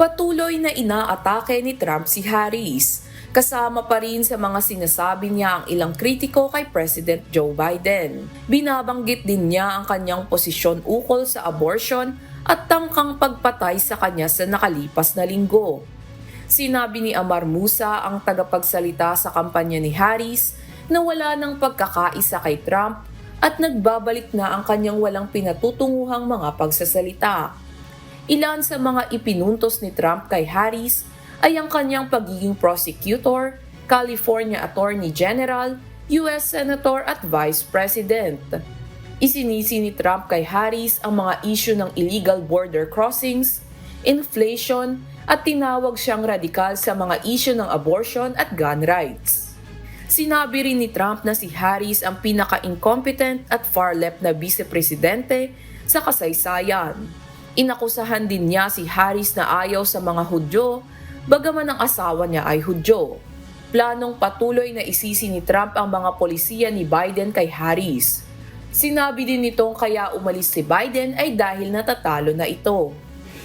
Patuloy na inaatake ni Trump si Harris. Kasama pa rin sa mga sinasabi niya ang ilang kritiko kay President Joe Biden. Binabanggit din niya ang kanyang posisyon ukol sa abortion at tangkang pagpatay sa kanya sa nakalipas na linggo. Sinabi ni Amar Musa, ang tagapagsalita sa kampanya ni Harris, na wala ng pagkakaisa kay Trump at nagbabalik na ang kanyang walang pinatutunguhang mga pagsasalita. Ilan sa mga ipinuntos ni Trump kay Harris ay ang kanyang pagiging prosecutor, California Attorney General, US Senator at Vice President. Isinisi ni Trump kay Harris ang mga issue ng illegal border crossings, inflation at tinawag siyang radikal sa mga issue ng abortion at gun rights. Sinabi rin ni Trump na si Harris ang pinaka-incompetent at far-left na vice-presidente sa kasaysayan. Inakusahan din niya si Harris na ayaw sa mga Hudyo, bagaman ang asawa niya ay Hudyo. Planong patuloy na isisi ni Trump ang mga polisiya ni Biden kay Harris. Sinabi din nitong kaya umalis si Biden ay dahil natatalo na ito.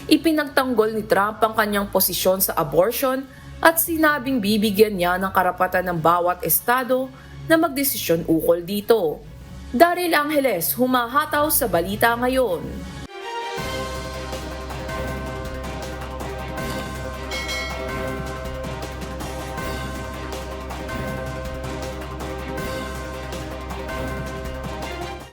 Ipinagtanggol ni Trump ang kanyang posisyon sa abortion at sinabing bibigyan niya ng karapatan ng bawat estado na magdesisyon ukol dito. Daryl Angeles, humahataw sa Balita Ngayon.